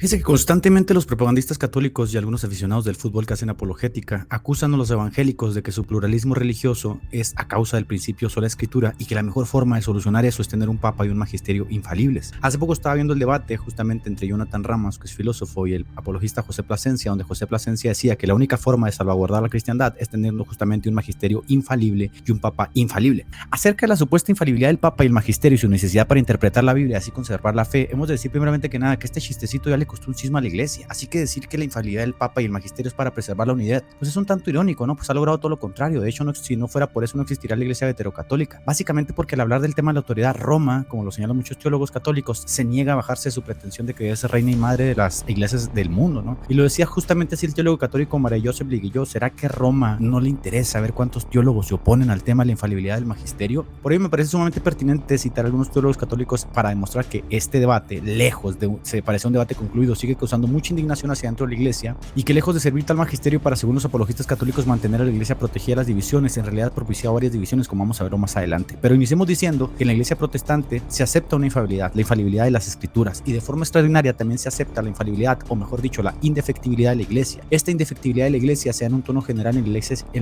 Fíjese que constantemente los propagandistas católicos y algunos aficionados del fútbol que hacen apologética acusan a los evangélicos de que su pluralismo religioso es a causa del principio sola escritura y que la mejor forma de solucionar eso es tener un papa y un magisterio infalibles. Hace poco estaba viendo el debate justamente entre Jonathan Ramos, que es filósofo, y el apologista José Plasencia, donde José Plasencia decía que la única forma de salvaguardar la cristiandad es teniendo justamente un magisterio infalible y un papa infalible. Acerca de la supuesta infalibilidad del papa y el magisterio y su necesidad para interpretar la Biblia y así conservar la fe, hemos de decir primeramente que nada, que este chistecito ya le costó un cisma a la iglesia, así que decir que la infalibilidad del papa y el magisterio es para preservar la unidad, pues es un tanto irónico, ¿no? Pues ha logrado todo lo contrario. De hecho, si no fuera por eso no existiría la iglesia veterocatólica, básicamente porque al hablar del tema de la autoridad, Roma, como lo señalan muchos teólogos católicos, se niega a bajarse de su pretensión de que debe ser reina y madre de las iglesias del mundo, ¿no? Y lo decía justamente así el teólogo católico María Joseph Liguilló. ¿Será que Roma no le interesa ver cuántos teólogos se oponen al tema de la infalibilidad del magisterio? Por ello me parece sumamente pertinente citar a algunos teólogos católicos para demostrar que este debate, lejos de se parece a un debate concluido, sigue causando mucha indignación hacia dentro de la iglesia, y que lejos de servir tal magisterio para, según los apologistas católicos, mantener a la iglesia protegida de las divisiones, en realidad propiciado varias divisiones, como vamos a verlo más adelante. Pero iniciemos diciendo que en la iglesia protestante se acepta una infalibilidad, la infalibilidad de las escrituras, y de forma extraordinaria también se acepta la infalibilidad, o mejor dicho, la indefectibilidad de la iglesia. Esta indefectibilidad de la iglesia se da en un tono general en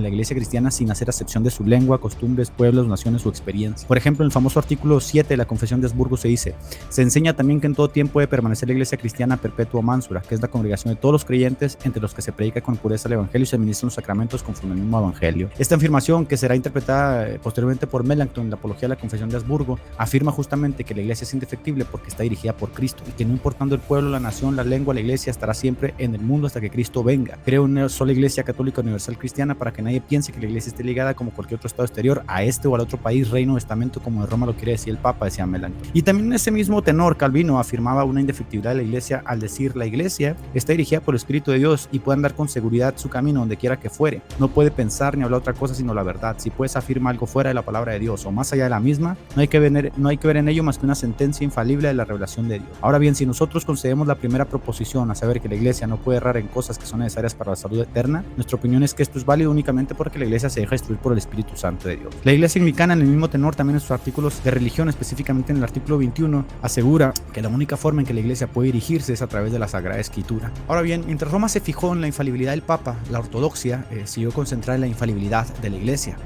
la iglesia cristiana, sin hacer acepción de su lengua, costumbres, pueblos, naciones o experiencia. Por ejemplo, en el famoso artículo 7 de la Confesión de Habsburgo se dice: se enseña también que en todo tiempo debe permanecer la iglesia cristiana perpetua mansura, que es la congregación de todos los creyentes, entre los que se predica con pureza el evangelio y se administran los sacramentos conforme al mismo evangelio. Esta afirmación, que será interpretada posteriormente por Melanchthon en la apología de la Confesión de Habsburgo, afirma justamente que la iglesia es indefectible porque está dirigida por Cristo, y que no importando el pueblo, la nación, la lengua, la iglesia estará siempre en el mundo hasta que Cristo venga. Creo en una sola iglesia católica universal cristiana, para que nadie piense que la iglesia esté ligada, como cualquier otro estado exterior, a este o al otro país, reino o estamento, como de Roma lo quiere decir el Papa, decía Melanchthon. Y también en ese mismo tenor, Calvino afirmaba una indefectibilidad de la iglesia al decir: la iglesia está dirigida por el Espíritu de Dios y puede andar con seguridad su camino donde quiera que fuere. No puede pensar ni hablar otra cosa sino la verdad. Si pues afirma algo fuera de la palabra de Dios o más allá de la misma, no hay que ver en ello más que una sentencia infalible de la revelación de Dios. Ahora bien, si nosotros concedemos la primera proposición, a saber que la iglesia no puede errar en cosas que son necesarias para la salud eterna, nuestra opinión es que esto es válido únicamente porque la iglesia se deja instruir por el Espíritu Santo de Dios. La iglesia anglicana, en el mismo tenor, también en sus artículos de religión, específicamente en el artículo 21, asegura que la única forma en que la iglesia puede dirigirse es a través de la Sagrada Escritura. Ahora bien, mientras Roma se fijó en la infalibilidad del Papa, la ortodoxia siguió concentrada en la infalibilidad de la iglesia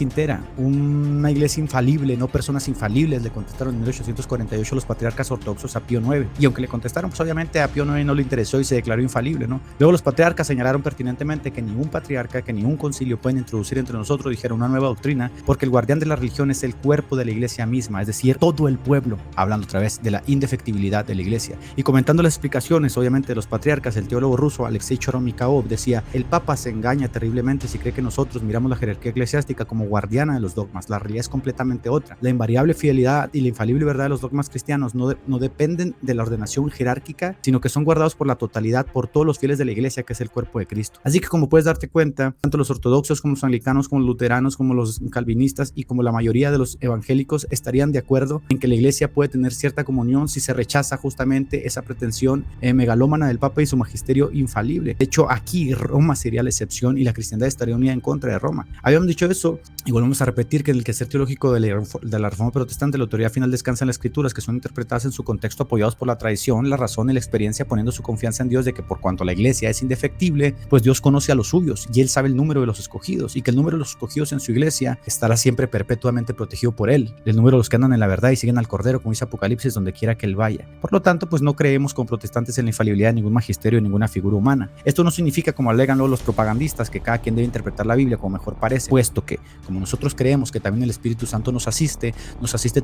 entera. Una iglesia infalible, no personas infalibles, le contestaron en 1848 los patriarcas ortodoxos a Pío IX, y aunque le contestaron, pues obviamente a Pío IX no le interesó y se declaró infalible, ¿no? Luego los patriarcas señalaron pertinentemente que ningún patriarca, que ningún concilio pueden introducir entre nosotros, dijeron, una nueva doctrina, porque el guardián de la religión es el cuerpo de la iglesia misma, es decir, todo el pueblo, hablando otra vez de la indefectibilidad de la iglesia. Y comentando las explicaciones, obviamente, de los patriarcas, el teólogo ruso Alexei Choromikhaov decía: el Papa se engaña terriblemente si cree que nosotros miramos la jerarquía eclesiástica como guardiana de los dogmas. La realidad es completamente otra. La invariable fidelidad y la infalible verdad de los dogmas cristianos no dependen de la ordenación jerárquica, sino que son guardados por la totalidad, por todos los fieles de la iglesia, que es el cuerpo de Cristo. Así que, como puedes darte cuenta, tanto los ortodoxos como los anglicanos, como los luteranos, como los calvinistas y como la mayoría de los evangélicos estarían de acuerdo en que la iglesia puede tener cierta comunión si se rechaza justamente esa pretensión megalómana del Papa y su magisterio infalible. De hecho, aquí Roma sería la excepción y la cristiandad estaría unida en contra de Roma. Habíamos dicho eso y volvemos a repetir que en el quehacer teológico de la Reforma Protestante, la autoridad final descansa en las Escrituras, que son interpretadas en su contexto, apoyados por la tradición, la razón y la experiencia, poniendo su confianza en Dios, de que por cuanto la iglesia es indefectible, pues Dios conoce a los suyos y Él sabe el número de los escogidos, y que el número de los escogidos en su iglesia estará siempre perpetuamente protegido por Él, el número de los que andan en la verdad y siguen al Cordero, como dice Apocalipsis, donde quiera que Él vaya. Por lo tanto, pues no creemos como protestantes en la infalibilidad de ningún magisterio, ninguna figura humana. Esto no significa, como alegan los propagandistas, que cada quien debe interpretar la Biblia como mejor parece, puesto que, como nosotros creemos que también el Espíritu Santo nos asiste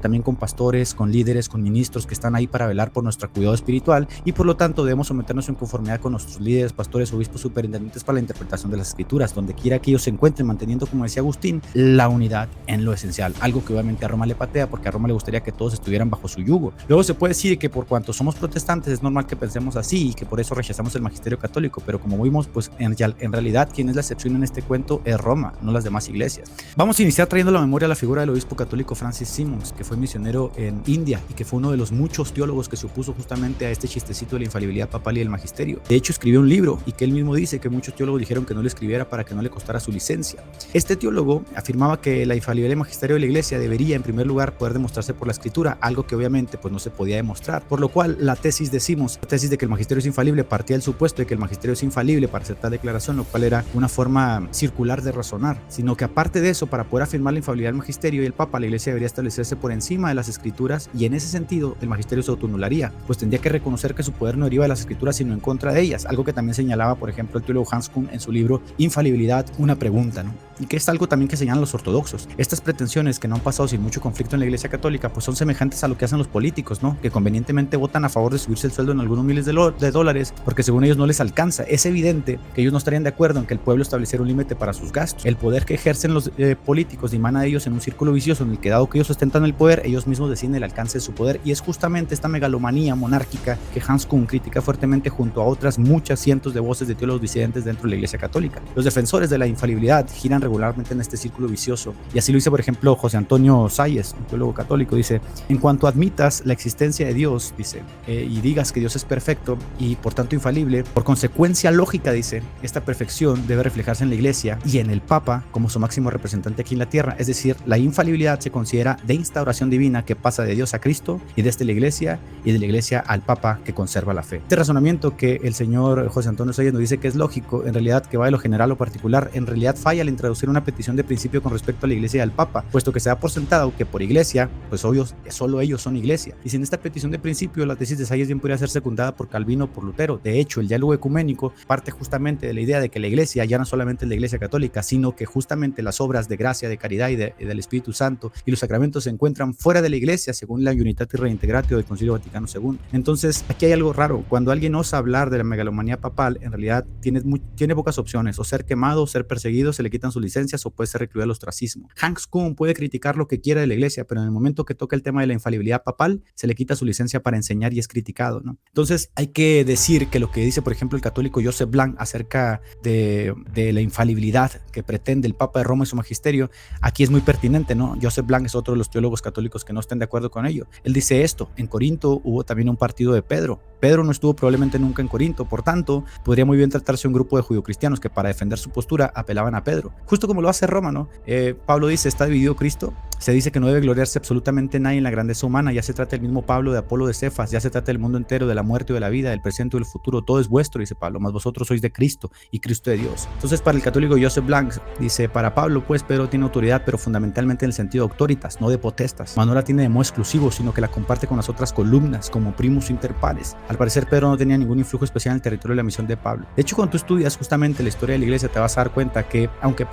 también con pastores, con líderes, con ministros que están ahí para velar por nuestro cuidado espiritual, y por lo tanto debemos someternos en conformidad con nuestros líderes, pastores, obispos, superintendentes para la interpretación de las Escrituras, donde quiera que ellos se encuentren, manteniendo, como decía Agustín, la unidad en lo esencial, algo que obviamente a Roma le patea, porque a Roma le gustaría que todos estuvieran bajo su yugo. Luego se puede decir que por cuanto somos protestantes es normal que pensemos así y que por eso rechazamos el magisterio católico, pero como vimos, pues en realidad quien es la excepción en este cuento es Roma, no las demás iglesias. Vamos a iniciar trayendo a la memoria la figura del obispo católico Francis Simmons, que fue misionero en India y que fue uno de los muchos teólogos que se opuso justamente a este chistecito de la infalibilidad papal y el magisterio. De hecho, escribió un libro y que él mismo dice que muchos teólogos dijeron que no lo escribiera para que no le costara su licencia. Este teólogo afirmaba que la infalibilidad del magisterio de la iglesia debería, en primer lugar, poder demostrarse por la escritura, algo que obviamente pues no se podía demostrar, por lo cual la tesis de Simmons años, la tesis de que el magisterio es infalible partía del supuesto de que el magisterio es infalible para hacer tal declaración, lo cual era una forma circular de razonar, sino que aparte de eso, para poder afirmar la infalibilidad del magisterio y el Papa, la Iglesia debería establecerse por encima de las Escrituras, y en ese sentido el magisterio se autoanularía, pues tendría que reconocer que su poder no deriva de las Escrituras sino en contra de ellas, algo que también señalaba, por ejemplo, el teólogo Hans Kuhn en su libro Infalibilidad, una pregunta, ¿no? Y que es algo también que señalan los ortodoxos. Estas pretensiones, que no han pasado sin mucho conflicto en la Iglesia Católica, pues son semejantes a lo que hacen los políticos, ¿no? Que convenientemente votan a favor de subirse el sueldo en algunos miles de dólares porque según ellos no les alcanza. Es evidente que ellos no estarían de acuerdo en que el pueblo estableciera un límite para sus gastos. El poder que ejercen los políticos dimana de ellos en un círculo vicioso en el que, dado que ellos ostentan el poder, ellos mismos deciden el alcance de su poder, y es justamente esta megalomanía monárquica que Hans Kuhn critica fuertemente junto a otras muchas cientos de voces de teólogos disidentes dentro de la Iglesia Católica. Los defensores de la infalibilidad giran regularmente en este círculo vicioso, y así lo dice, por ejemplo, José Antonio Salles, un teólogo católico. Dice: en cuanto admitas la existencia de Dios, dice, y digas que Dios es perfecto y por tanto infalible, por consecuencia lógica, dice, esta perfección debe reflejarse en la Iglesia y en el Papa como su máximo representante aquí en la tierra. Es decir, la infalibilidad se considera de instauración divina que pasa de Dios a Cristo y desde la Iglesia, y de la Iglesia al Papa que conserva la fe. Este razonamiento que el señor José Antonio Salles nos dice que es lógico, en realidad que va de lo general o particular, en realidad falla al introducir una petición de principio con respecto a la Iglesia y al Papa, puesto que se da por sentado que por Iglesia, pues obvio, solo ellos son Iglesia. Y sin esta petición de principio, la tesis de Salles bien podría ser secundada por Calvino o por Lutero. De hecho, el diálogo ecuménico parte justamente de la idea de que la Iglesia ya no solamente es la Iglesia Católica, sino que justamente las obras de gracia, de caridad y del Espíritu Santo y los sacramentos se encuentran fuera de la Iglesia, según la Unitatis Reintegratio del Concilio Vaticano II. Entonces, aquí hay algo raro. Cuando alguien osa hablar de la megalomanía papal, en realidad tiene pocas opciones: o ser quemado, o ser perseguido, se le quitan sus licencias, o puede ser recluido al ostracismo. Hans Kuhn puede criticar lo que quiera de la Iglesia, pero en el momento que toca el tema de la infalibilidad papal, se le quita su licencia para enseñar y es criticado, ¿no? Entonces, hay que decir que lo que dice, por ejemplo, el católico Joseph Blanc acerca de la infalibilidad que pretende el Papa de Roma y su magisterio, aquí es muy pertinente, ¿no? Joseph Blanc es otro de los teólogos católicos que no estén de acuerdo con ello. Él dice esto: en Corinto hubo también un partido de Pedro. Pedro no estuvo probablemente nunca en Corinto, por tanto, podría muy bien tratarse de un grupo de judio-cristianos que para defender su postura apelaban a Pedro, justo como lo hace Roma, ¿no? Pablo dice: ¿está dividido Cristo? Se dice que no debe gloriarse absolutamente nadie en la grandeza humana. Ya se trata del mismo Pablo, de Apolo, de Cefas, ya se trata del mundo entero, de la muerte o de la vida, del presente o del futuro. Todo es vuestro, dice Pablo, mas vosotros sois de Cristo y Cristo de Dios. Entonces, para el católico Joseph Blanc, dice: para Pablo, pues, Pedro tiene autoridad, pero fundamentalmente en el sentido de autoritas, no de potestas. Mas no la tiene de modo exclusivo, sino que la comparte con las otras columnas, como primus inter pares. Al parecer, Pedro no tenía ningún influjo especial en el territorio de la misión de Pablo. De hecho, cuando tú estudias justamente la historia de la Iglesia, te vas a dar cuenta que, aunque el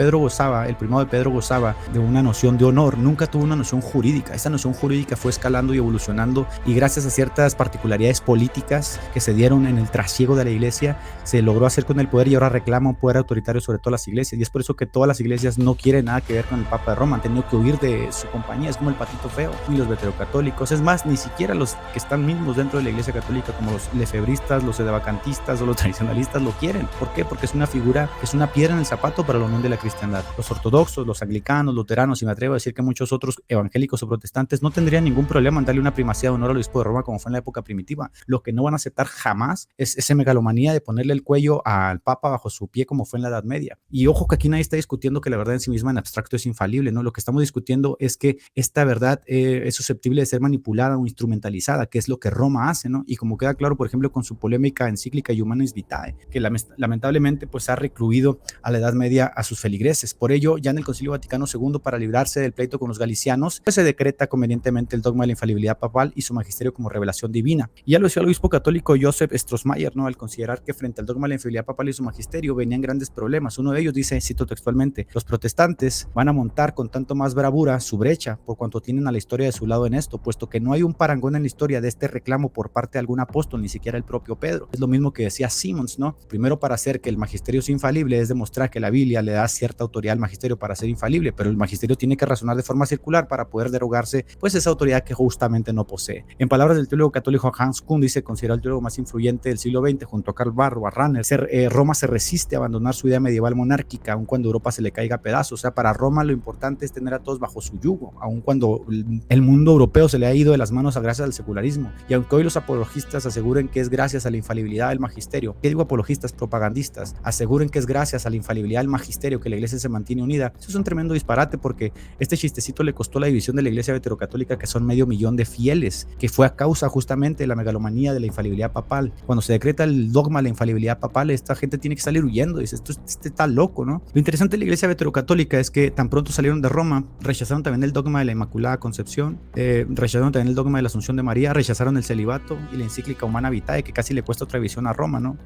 primado de Pedro gozaba de una noción de honor, nunca tuvo una noción jurídica. Esta noción jurídica fue escalando y evolucionando, y gracias a ciertas particularidades políticas que se dieron en el trasiego de la Iglesia, se logró hacer con el poder, y ahora reclama un poder autoritario sobre todas las iglesias. Y es por eso que todas las iglesias no quieren nada que ver con el Papa de Roma, han tenido que huir de su compañía. Es como el patito feo. Y los veterocatólicos, es más, ni siquiera los que están mismos dentro de la Iglesia Católica, como los lefebristas, los edevacantistas o los tradicionalistas, lo quieren. ¿Por qué? Porque es una figura, es una piedra en el zapato para la unión de la cristiandad. Los ortodoxos, los anglicanos, luteranos, y me atrevo a decir que muchos otros evangélicos o protestantes no tendrían ningún problema en darle una primacía de honor al obispo de Roma, como fue en la época primitiva. Lo que no van a aceptar jamás es esa megalomanía de ponerle el cuello al Papa bajo su pie, como fue en la Edad Media. Y ojo, que aquí nadie está discutiendo que la verdad en sí misma en abstracto es infalible, ¿no? Lo que estamos discutiendo es que esta verdad es susceptible de ser manipulada o instrumentalizada, que es lo que Roma hace, ¿no? Y como queda claro, por ejemplo, con su polémica encíclica Humanis Vitae, que lamentablemente pues ha recluido a la Edad Media a sus feligreses. Por ello, ya en el Concilio Vaticano II, para librarse del pleito con los galicianos, pues se decreta convenientemente el dogma de la infalibilidad papal y su magisterio como revelación divina. Y ya lo decía el obispo católico Joseph Strossmayer, ¿no? Al considerar que frente al dogma de la infalibilidad papal y su magisterio venían grandes problemas. Uno de ellos dice, cito textualmente: los protestantes van a montar con tanto más bravura su brecha, por cuanto tienen a la historia de su lado en esto, puesto que no hay un parangón en la historia de este reclamo por parte de algún apóstol, ni siquiera el propio Pedro. Es lo mismo que decía Simmons, ¿no? Primero, para hacer que el magisterio sea infalible es demostrar que la Biblia le da cierta autoridad al magisterio para ser infalible, pero el magisterio tiene que razonar de forma circular para poder derogarse pues esa autoridad que justamente no posee. En palabras del teólogo católico Hans Kuhn, dice, considerado el teólogo más influyente del siglo XX junto a Karl Barth o a Rahner, Roma se resiste a abandonar su idea medieval monárquica, aun cuando Europa se le caiga a pedazos. O sea, para Roma lo importante es tener a todos bajo su yugo, aun cuando el mundo europeo se le ha ido de las manos a gracias al secularismo. Y aunque hoy los apologistas aseguren que es gracias a la infalibilidad del magisterio, ¿qué digo apologistas? Propagandistas, aseguren que es gracias a la infalibilidad del magisterio que la iglesia se mantiene unida, eso es un tremendo disparate, porque este chistecito le costó la división de la iglesia veterocatólica, que son 500,000 de fieles, que fue a causa justamente de la megalomanía de la infalibilidad papal. Cuando se decreta el dogma de la infalibilidad papal, esta gente tiene que salir huyendo. Dice, este está loco, ¿no? Lo interesante de la iglesia veterocatólica es que tan pronto salieron de Roma, rechazaron también el dogma de la Inmaculada Concepción, rechazaron también el dogma de la Asunción de María, rechazaron el celibato y la encíclica Humana Vitae, que casi le cuesta otra división a Roma, ¿no?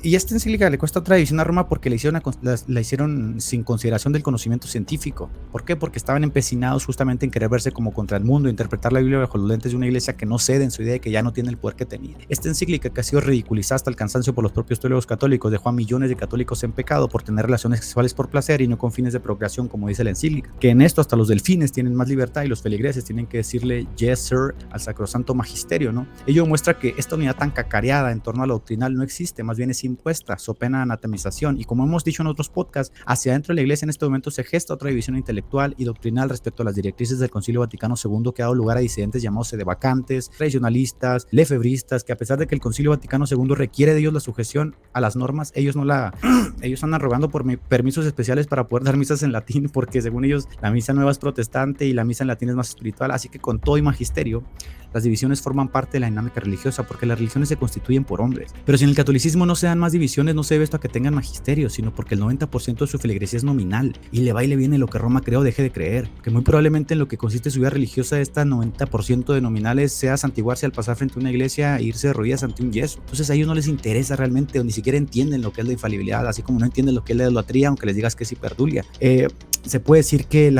Y esta encíclica le cuesta otra división a Roma porque la hicieron sin consideración del conocimiento científico. ¿Por qué? Porque estaban empecinados justamente en querer verse como contra el mundo, interpretar la Biblia bajo los lentes de una iglesia que no cede en su idea de que ya no tiene el poder que tenía. Esta encíclica, que ha sido ridiculizada hasta el cansancio por los propios teólogos católicos, dejó a millones de católicos en pecado por tener relaciones sexuales por placer y no con fines de procreación, como dice la encíclica. Que en esto hasta los delfines tienen más libertad y los feligreses tienen que decirle yes sir al sacrosanto magisterio, ¿no? Ello muestra que esta unidad tan cacareada en torno a lo doctrinal no existe, más bien es impuesta, so pena de anatemización. Y como hemos dicho en otros podcasts, hacia adentro de la iglesia en este momento se gesta otra división intelectual y doctrinal respecto a las directrices del Concilio Vaticano II, que ha dado lugar a disidentes llamados sedevacantes, tradicionalistas, lefebristas, que a pesar de que el Concilio Vaticano II requiere de ellos la sujeción a las normas, ellos andan rogando por permisos especiales para poder dar misas en latín, porque según ellos la misa nueva es protestante y la misa en latín es más espiritual. Así que con todo y magisterio, las divisiones forman parte de la dinámica religiosa, porque las religiones se constituyen por hombres. Pero si en el catolicismo no se dan más divisiones, no se debe esto a que tengan magisterio, sino porque el 90% de su feligresía es nominal y le va y le viene lo que Roma cree o deje de creer, que muy probablemente en lo que consiste su vida religiosa, esta 90% de nominales sea santiguarse al pasar frente a una iglesia e irse de rodillas ante un yeso. Entonces a ellos no les interesa realmente, o ni siquiera entienden lo que es la infalibilidad, así como no entienden lo que es la idolatría, aunque les digas que es hiperdulia. Se puede decir que el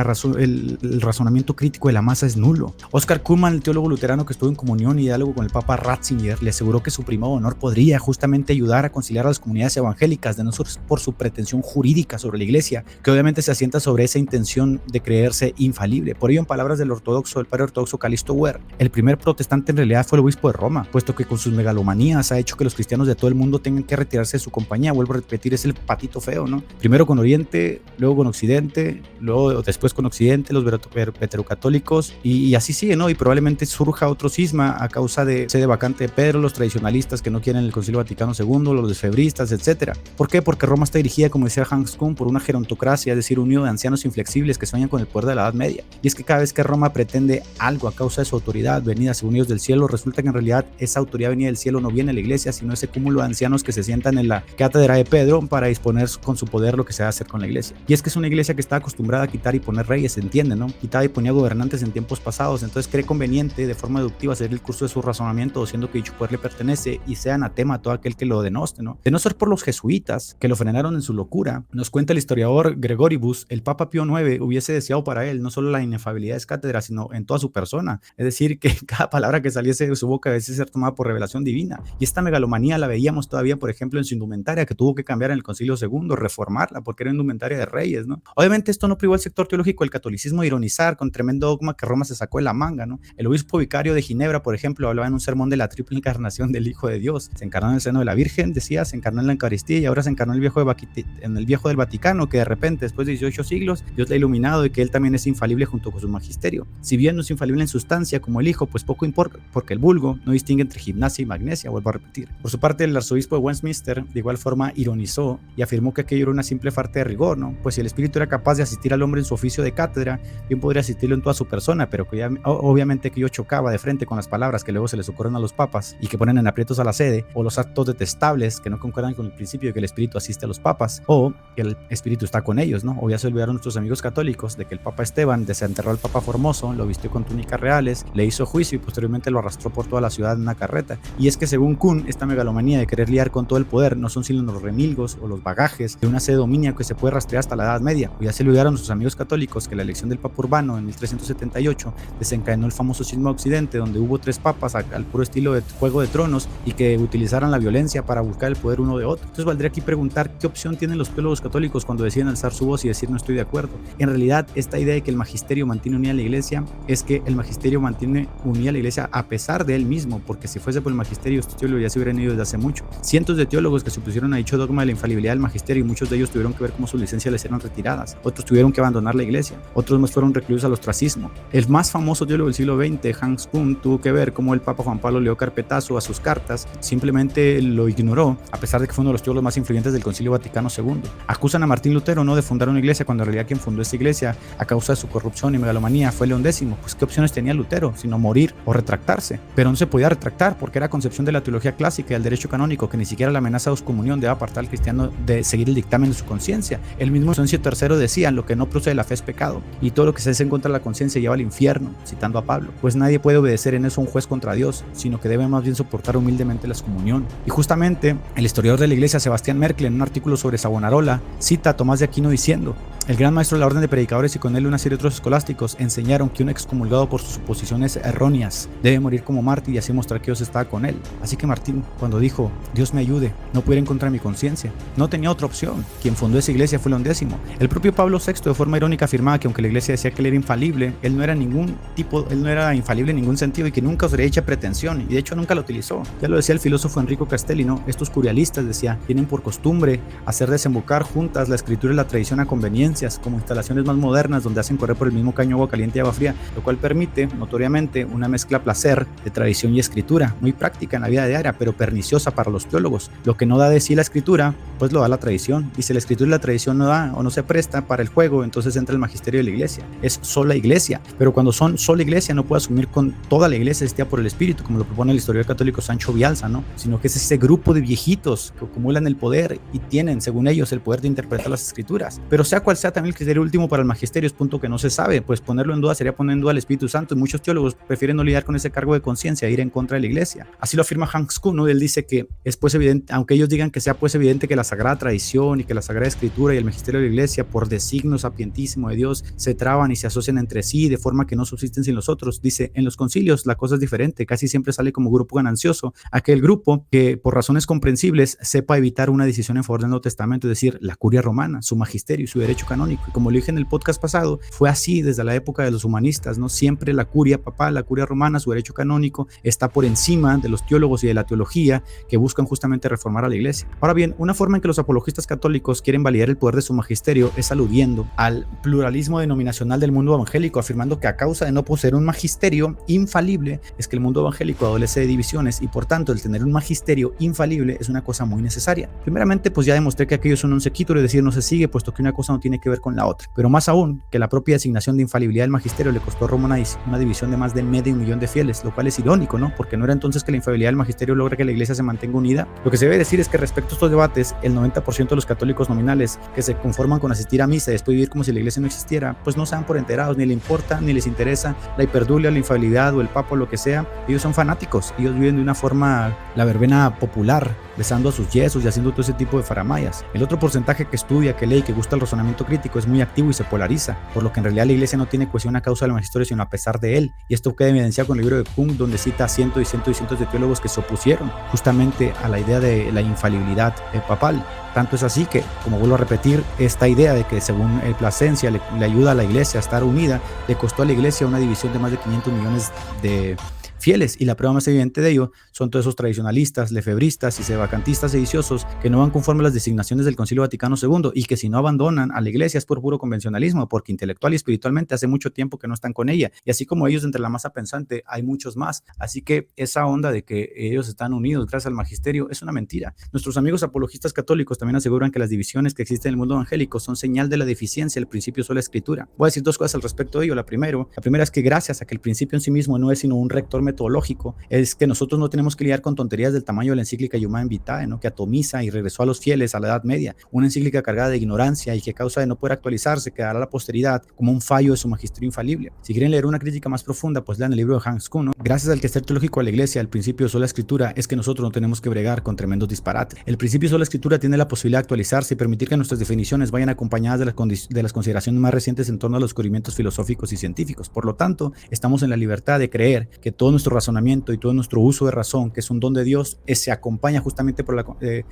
razonamiento crítico de la masa es nulo. Oscar Cullmann, el teólogo luterano que estuvo en comunión y diálogo con el Papa Ratzinger, le aseguró que su primo honor podría justamente ayudar a conciliar a las comunidades evangélicas, de no por su pretensión jurídica sobre la iglesia, que obviamente se asienta sobre esa intención de creerse infalible. Por ello, en palabras del padre ortodoxo Calixto Huer, el primer protestante en realidad fue el obispo de Roma, puesto que con sus megalomanías ha hecho que los cristianos de todo el mundo tengan que retirarse de su compañía. Vuelvo a repetir, es el patito feo, ¿no? Primero con Oriente, luego con Occidente, luego después con Occidente, los veterocatólicos, y así sigue, ¿no? Y probablemente surja otro cisma a causa de sede vacante de Pedro, los tradicionalistas que no quieren el Concilio Vaticano II, los desfebristas, etc. ¿Por qué? Porque Roma está dirigida, como decía Hans Kuhn, por una gerontocracia, es decir, un nido de ancianos inflexibles que sueñan con el poder de la Edad Media. Y es que cada vez que Roma pretende algo a causa de su autoridad venida según ellos del cielo, resulta que en realidad esa autoridad venida del cielo no viene a la iglesia, sino ese cúmulo de ancianos que se sientan en la cátedra de Pedro para disponer con su poder lo que se va a hacer con la iglesia. Y es que es una iglesia que está acostumbrada a quitar y poner reyes, se entiende, ¿no? Quitaba y ponía gobernantes en tiempos pasados, entonces cree conveniente de forma deductiva seguir el curso de su razonamiento, siendo que dicho poder le pertenece y sea anatema a todo aquel que lo denoste, ¿no? De no ser por los jesuitas, que lo frenaron en su locura, nos cuenta el historiador Gregoribus, el Papa Pío IX hubiese deseado para él no solo la inefabilidad de cátedra, sino en toda su persona, es decir, que cada palabra que saliese de su boca debe ser tomada por revelación divina. Y esta megalomanía la veíamos todavía, por ejemplo, en su indumentaria, que tuvo que cambiar en el Concilio II, reformarla, porque era indumentaria de reyes, ¿no? Obviamente esto no privó al sector teológico del catolicismo de ironizar con tremendo dogma que Roma se sacó de la manga, ¿no? El obispo vicario de Ginebra, por ejemplo, hablaba en un sermón de la triple encarnación del Hijo de Dios. Se encarnó en el seno de la Virgen, decía, se encarnó en la Eucaristía y ahora se encarnó en el viejo del Vaticano, que de repente, después de 18 siglos, Dios le ha iluminado y que él también es infalible junto con su magisterio. Si bien no es infalible en sustancia como el Hijo, pues poco importa, porque el vulgo no distingue entre gimnasia y magnesia, vuelvo a repetir. Por su parte, el arzobispo de Westminster de igual forma ironizó y afirmó que aquello era una simple falta de rigor, ¿no? Pues si el Espíritu era capaz de asistir al hombre en su oficio de cátedra, bien podría asistirlo en toda su persona, pero que obviamente que yo chocaba de frente con las palabras que luego se les ocurren a los papas y que ponen en aprietos a la sede, o los actos detestables que no concuerdan con el principio de que el Espíritu asiste a los papas, o que el Espíritu está con ellos, ¿no? O ya se olvidaron nuestros amigos católicos de que el Papa Esteban desenterró al Papa Formoso, lo vistió con túnicas reales, le hizo juicio y posteriormente lo arrastró por toda la ciudad en una carreta. Y es que según Kuhn, esta megalomanía de querer liar con todo el poder no son sino los remilgos o los bagajes de una sede dominia que se puede rastrear hasta la Edad Media. O ya se olvidaron nuestros amigos católicos que la elección del Papa Urbano en 1378 desencadenó el famoso cisma occidente, donde hubo 3 papas al puro estilo de Juego de Tronos y que utilizaran la violencia para buscar el poder uno de otro. Entonces valdría aquí preguntar qué opción tienen los teólogos católicos cuando deciden alzar su voz y decir no estoy de acuerdo. En realidad, esta idea de que el magisterio mantiene unida a la iglesia es que el magisterio mantiene unida a la iglesia a pesar de él mismo, porque si fuese por el magisterio, estos teólogos ya se hubieran ido desde hace mucho. Cientos de teólogos que se opusieron a dicho dogma de la infalibilidad del magisterio y muchos de ellos tuvieron que ver cómo sus licencias les eran retiradas. Otros otros tuvieron que abandonar la iglesia, otros más fueron recluidos al ostracismo. El más famoso teólogo del siglo XX, Hans Kuhn, tuvo que ver cómo el Papa Juan Pablo le dio carpetazo a sus cartas, simplemente lo ignoró, a pesar de que fue uno de los teólogos más influyentes del Concilio Vaticano II. Acusan a Martín Lutero no de fundar una iglesia, cuando en realidad quien fundó esta iglesia, a causa de su corrupción y megalomanía, fue León X. Pues qué opciones tenía Lutero, sino morir o retractarse. Pero no se podía retractar porque era concepción de la teología clásica y del derecho canónico que ni siquiera la amenaza de excomunión debe apartar al cristiano de seguir el dictamen de su conciencia. El mismo Inocencio III decía: lo que no procede de la fe es pecado, y todo lo que se hace en contra de la conciencia lleva al infierno, citando a Pablo. Pues nadie puede obedecer en eso a un juez contra Dios, sino que debe más bien soportar humildemente la excomunión. Y justamente el historiador de la iglesia Sebastián Merkel, en un artículo sobre Savonarola, cita a Tomás de Aquino diciendo: el gran maestro de la orden de predicadores y con él una serie de otros escolásticos enseñaron que un excomulgado por sus suposiciones erróneas debe morir como mártir y así mostrar que Dios estaba con él. Así que Martín, cuando dijo Dios me ayude, no pudiera encontrar mi conciencia, no tenía otra opción. Quien fundó esa iglesia fue León X. El propio Pablo VI de forma irónica afirmaba que aunque la iglesia decía que él era infalible, él no era infalible en ningún sentido y que nunca osaría dicha pretensión, y de hecho nunca la utilizó. Ya lo decía el filósofo Enrico Castelli, ¿no? Estos curialistas, decía, tienen por costumbre hacer desembocar juntas la escritura y la tradición a conveniencias, como instalaciones más modernas donde hacen correr por el mismo caño agua caliente y agua fría, lo cual permite notoriamente una mezcla placer de tradición y escritura, muy práctica en la vida diaria, pero perniciosa para los teólogos. Lo que no da de sí la escritura, pues lo da la tradición, y si la escritura y la tradición no da o no se presta para el juego, entonces entra el magisterio de la iglesia. Es sola iglesia, pero cuando son sola iglesia no puede asumir con toda la iglesia asistida por el Espíritu, como lo propone el historiador católico Sancho Bialsa, ¿no? Sino que es ese grupo de viejitos que acumulan el poder y tienen, según ellos, el poder de interpretar las escrituras. Pero sea cual sea también el criterio último para el magisterio, es punto que no se sabe, pues ponerlo en duda sería poner en duda al Espíritu Santo, y muchos teólogos prefieren no lidiar con ese cargo de conciencia e ir en contra de la iglesia. Así lo afirma Hans Kuhn, ¿no? Él dice que es pues evidente, aunque ellos digan que sea pues evidente que la sagrada tradición y que la sagrada escritura y el magisterio de la iglesia, por designio sapientísimo de Dios, se traban y se asocian entre sí de forma que no subsisten sin los otros. Dice, en los concilios la cosa es diferente, casi siempre sale como grupo ganancioso aquel grupo que por razones comprensibles sepa evitar una decisión en favor del Nuevo Testamento, es decir, la curia romana, su magisterio y su derecho canónico. Y como lo dije en el podcast pasado, fue así desde la época de los humanistas, ¿no? Siempre la curia papal, la curia romana, su derecho canónico está por encima de los teólogos y de la teología que buscan justamente reformar a la iglesia. Ahora bien, una forma en que los apologistas católicos quieren validar el poder de su magisterio es aludiendo al pluralismo denominacional del mundo evangélico, afirmando que a causa de no poseer un magisterio infalible es que el mundo evangélico adolece de divisiones, y por tanto el tener un magisterio infalible es una cosa muy necesaria. Primeramente, pues ya demostré que aquello es un non sequitur, es decir, no se sigue, puesto que una cosa no tiene que ver con la otra. Pero más aún, que la propia designación de infalibilidad del magisterio le costó a Roma una división de más de medio millón de fieles, lo cual es irónico, ¿no? Porque no era entonces que la infalibilidad del magisterio logra que la iglesia se mantenga unida. Lo que se debe decir es que respecto a estos debates, el 90% de los católicos nominales que se conforman con asistir a misa y después vivir como si la iglesia no existiera, pues no se dan por enterados, ni le importa, ni les interesa la hiperdulia, la infalibilidad o el papa o lo que sea. Ellos son fanáticos, ellos viven de una forma, la verbena popular, besando a sus yesos y haciendo todo ese tipo de faramayas. El otro porcentaje que estudia, que lee, que gusta el razonamiento crítico es muy activo y se polariza, por lo que en realidad la iglesia no tiene cohesión a causa del magisterio, sino a pesar de él. Y esto queda evidenciado con el libro de Kuhn, donde cita cientos y cientos de teólogos que se opusieron justamente a la idea de la infalibilidad papal. Tanto es así que, como vuelvo a repetir, esta idea de que según Plasencia le ayuda a la iglesia a estar unida, le costó a la iglesia una división de más de 500 millones de fieles, y la prueba más evidente de ello son todos esos tradicionalistas, lefebristas y sedevacantistas sediciosos que no van conforme a las designaciones del Concilio Vaticano II, y que si no abandonan a la iglesia es por puro convencionalismo, porque intelectual y espiritualmente hace mucho tiempo que no están con ella, y así como ellos entre la masa pensante hay muchos más. Así que esa onda de que ellos están unidos gracias al magisterio es una mentira. Nuestros amigos apologistas católicos también aseguran que las divisiones que existen en el mundo evangélico son señal de la deficiencia del principio sola escritura. Voy a decir dos cosas al respecto de ello. La primera es que gracias a que el principio en sí mismo no es sino un rector metodológico, es que nosotros no tenemos que lidiar con tonterías del tamaño de la encíclica Humanae Vitae, ¿no? Que atomiza y regresó a los fieles a la Edad Media, una encíclica cargada de ignorancia y que a causa de no poder actualizarse quedará a la posteridad como un fallo de su magisterio infalible. Si quieren leer una crítica más profunda, pues lean el libro de Hans Kuhn, ¿no? Gracias al quehacer teológico de la iglesia, el principio de sola escritura es que nosotros no tenemos que bregar con tremendos disparates. El principio de sola escritura tiene la posibilidad de actualizarse y permitir que nuestras definiciones vayan acompañadas de las consideraciones más recientes en torno a los descubrimientos filosóficos y científicos. Por lo tanto, estamos en la libertad de creer que todos nuestro razonamiento y todo nuestro uso de razón, que es un don de Dios, se acompaña justamente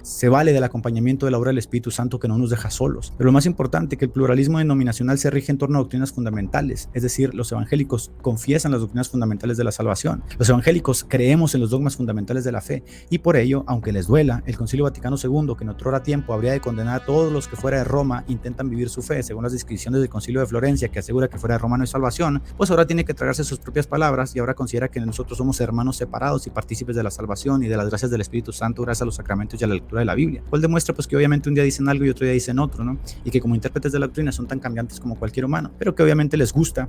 se vale del acompañamiento de la obra del Espíritu Santo que no nos deja solos. Pero lo más importante, que el pluralismo denominacional se rige en torno a doctrinas fundamentales, es decir, los evangélicos confiesan las doctrinas fundamentales de la salvación, los evangélicos creemos en los dogmas fundamentales de la fe, y por ello, aunque les duela, el Concilio Vaticano II, que en otrora tiempo habría de condenar a todos los que fuera de Roma intentan vivir su fe, según las descripciones del Concilio de Florencia, que asegura que fuera de Roma no hay salvación, pues ahora tiene que tragarse sus propias palabras y ahora considera que nosotros somos hermanos separados y partícipes de la salvación y de las gracias del Espíritu Santo gracias a los sacramentos y a la lectura de la Biblia. Cual demuestra pues que obviamente un día dicen algo y otro día dicen otro, ¿no? Y que como intérpretes de la doctrina son tan cambiantes como cualquier humano, pero que obviamente les gusta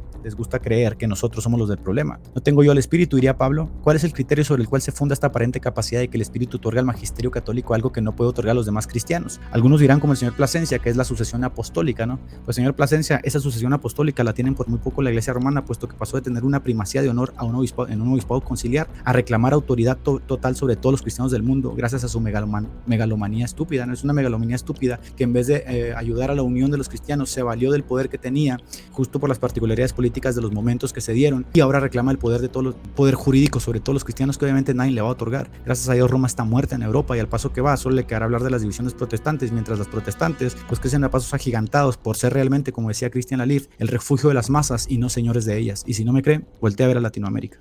creer que nosotros somos los del problema. ¿No tengo yo el Espíritu?, diría Pablo. ¿Cuál es el criterio sobre el cual se funda esta aparente capacidad de que el Espíritu otorga al magisterio católico algo que no puede otorgar a los demás cristianos? Algunos dirán, como el señor Plasencia, que es la sucesión apostólica, ¿no? Pues señor Plasencia, esa sucesión apostólica la tienen por muy poco la Iglesia romana, puesto que pasó de tener una primacía de honor en un obispado conciliar a reclamar autoridad total sobre todos los cristianos del mundo gracias a su megalomanía estúpida, ¿no? Es una megalomanía estúpida que en vez de ayudar a la unión de los cristianos se valió del poder que tenía justo por las particularidades políticas de los momentos que se dieron y ahora reclama el poder jurídico sobre todos los cristianos que obviamente nadie le va a otorgar. Gracias a Dios Roma está muerta en Europa y al paso que va solo le quedará hablar de las divisiones protestantes, mientras las protestantes pues crecen a pasos agigantados por ser realmente, como decía Christian Lalif, el refugio de las masas y no señores de ellas. Y si no me creen, voltea a ver a Latinoamérica.